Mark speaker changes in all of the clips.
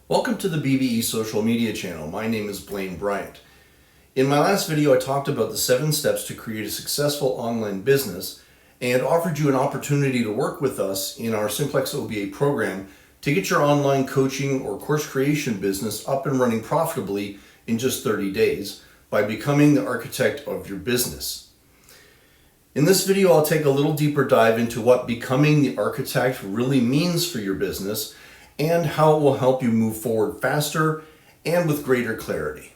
Speaker 1: Welcome to the BBE social media channel. My name is Blaine Bryant. In my last video, I talked about the 7 steps to create a successful online business and offered you an opportunity to work with us in our Simplex OBA program to get your online coaching or course creation business up and running profitably in just 30 days by becoming the architect of your business. In this video, I'll take a little deeper dive into what becoming the architect really means for your business and how it will help you move forward faster and with greater clarity.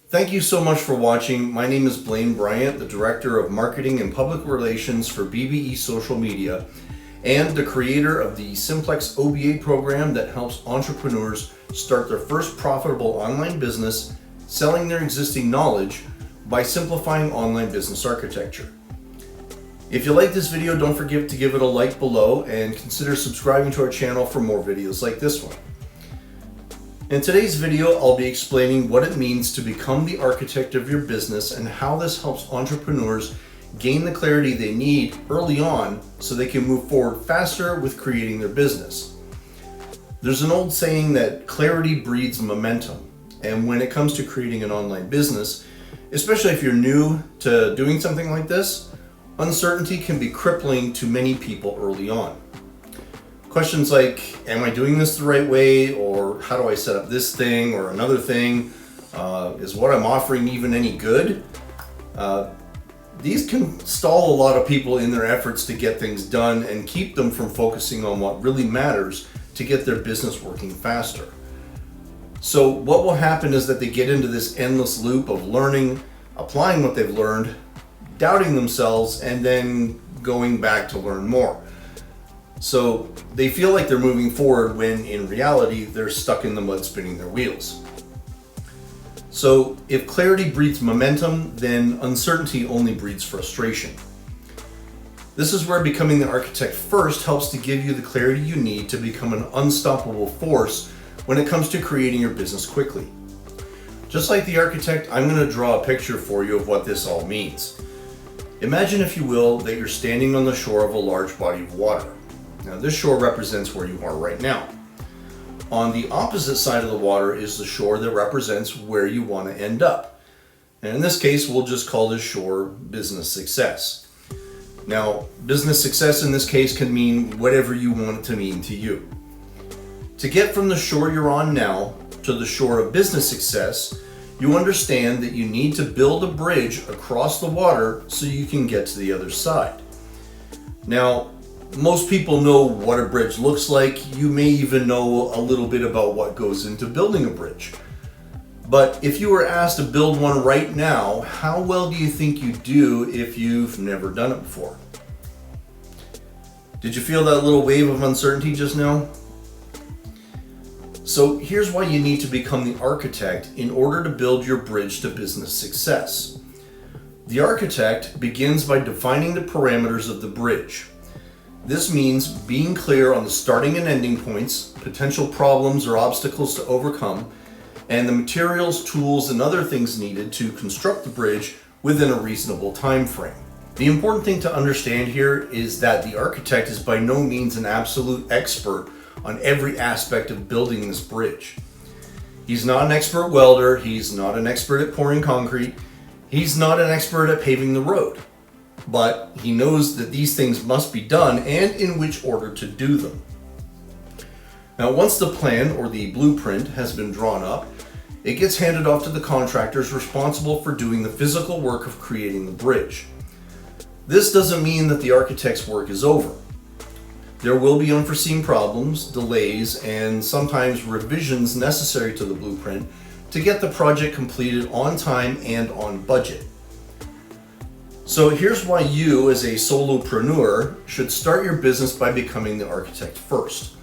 Speaker 1: Thank you so much for watching. My name is Blaine Bryant, the Director of Marketing and Public Relations for BBE Social Media and the creator of the Simplex OBA program that helps entrepreneurs start their first profitable online business selling their existing knowledge by simplifying online business architecture. If you like this video, don't forget to give it a like below and consider subscribing to our channel for more videos like this one. In today's video, I'll be explaining what it means to become the architect of your business and how this helps entrepreneurs gain the clarity they need early on so they can move forward faster with creating their business. There's an old saying that clarity breeds momentum, and when it comes to creating an online business, especially if you're new to doing something like this, uncertainty can be crippling to many people early on. Questions like, am I doing this the right way? Or how do I set up this thing or another thing? Is what I'm offering even any good? These can stall a lot of people in their efforts to get things done and keep them from focusing on what really matters to get their business working faster. So what will happen is that they get into this endless loop of learning, applying what they've learned, doubting themselves, and then going back to learn more. So they feel like they're moving forward when in reality they're stuck in the mud spinning their wheels. So if clarity breeds momentum, then uncertainty only breeds frustration. This is where becoming the architect first helps to give you the clarity you need to become an unstoppable force when it comes to creating your business quickly. Just like the architect, I'm going to draw a picture for you of what this all means. Imagine, if you will, that you're standing on the shore of a large body of water. Now, this shore represents where you are right now. On the opposite side of the water is the shore that represents where you want to end up. And in this case, we'll just call this shore business success. Now, business success in this case can mean whatever you want it to mean to you. To get from the shore you're on now to the shore of business success, you understand that you need to build a bridge across the water so you can get to the other side. Now, most people know what a bridge looks like. You may even know a little bit about what goes into building a bridge. But if you were asked to build one right now, how well do you think you'd do if you've never done it before? Did you feel that little wave of uncertainty just now? So here's why you need to become the architect in order to build your bridge to business success. The architect begins by defining the parameters of the bridge. This means being clear on the starting and ending points, potential problems or obstacles to overcome, and the materials, tools, and other things needed to construct the bridge within a reasonable time frame. The important thing to understand here is that the architect is by no means an absolute expert on every aspect of building this bridge. He's not an expert welder, he's not an expert at pouring concrete, he's not an expert at paving the road. But he knows that these things must be done and in which order to do them. Now, once the plan or the blueprint has been drawn up, it gets handed off to the contractors responsible for doing the physical work of creating the bridge. This doesn't mean that the architect's work is over. There will be unforeseen problems, delays, and sometimes revisions necessary to the blueprint to get the project completed on time and on budget. So here's why you, as a solopreneur, should start your business by becoming the architect first.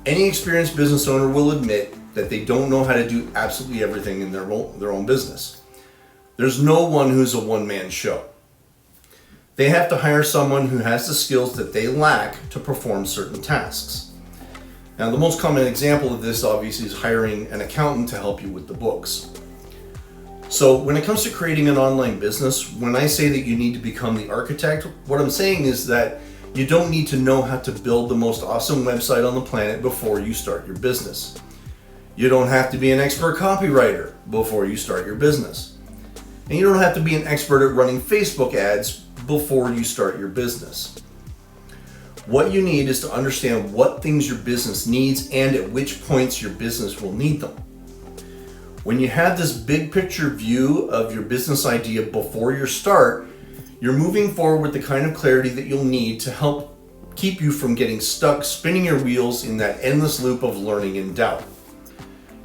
Speaker 1: Any experienced business owner will admit that they don't know how to do absolutely everything in their own business. There's no one who's a one-man show. They have to hire someone who has the skills that they lack to perform certain tasks. Now, the most common example of this obviously is hiring an accountant to help you with the books. So when it comes to creating an online business, when I say that you need to become the architect, what I'm saying is that you don't need to know how to build the most awesome website on the planet before you start your business. You don't have to be an expert copywriter before you start your business. And you don't have to be an expert at running Facebook ads before you start your business. What you need is to understand what things your business needs and at which points your business will need them. When you have this big picture view of your business idea before your start, you're moving forward with the kind of clarity that you'll need to help keep you from getting stuck spinning your wheels in that endless loop of learning and doubt.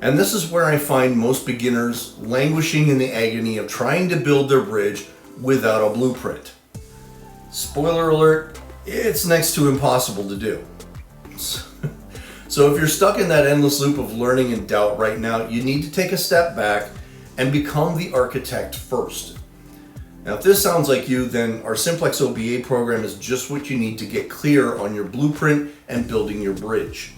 Speaker 1: And this is where I find most beginners languishing in the agony of trying to build their bridge without a blueprint. Spoiler alert, it's next to impossible to do. So if you're stuck in that endless loop of learning and doubt right now, you need to take a step back and become the architect first. Now, if this sounds like you, then our Simplex OBA program is just what you need to get clear on your blueprint and building your bridge.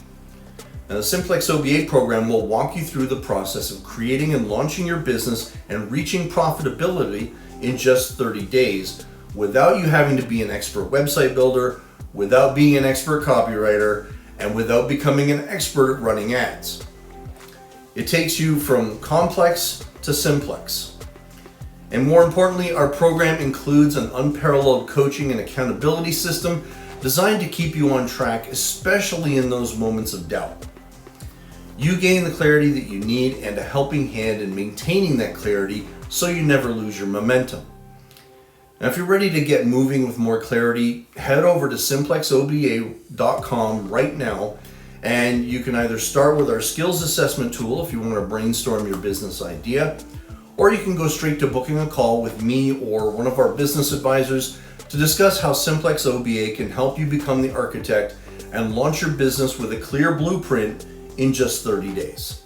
Speaker 1: Now, the Simplex OBA program will walk you through the process of creating and launching your business and reaching profitability in just 30 days without you having to be an expert website builder, without being an expert copywriter, and without becoming an expert at running ads. It takes you from complex to simplex. And more importantly, our program includes an unparalleled coaching and accountability system designed to keep you on track, especially in those moments of doubt. You gain the clarity that you need and a helping hand in maintaining that clarity so you never lose your momentum. Now, if you're ready to get moving with more clarity, head over to simplexoba.com right now, and you can either start with our skills assessment tool if you want to brainstorm your business idea, or you can go straight to booking a call with me or one of our business advisors to discuss how Simplex OBA can help you become the architect and launch your business with a clear blueprint in just 30 days.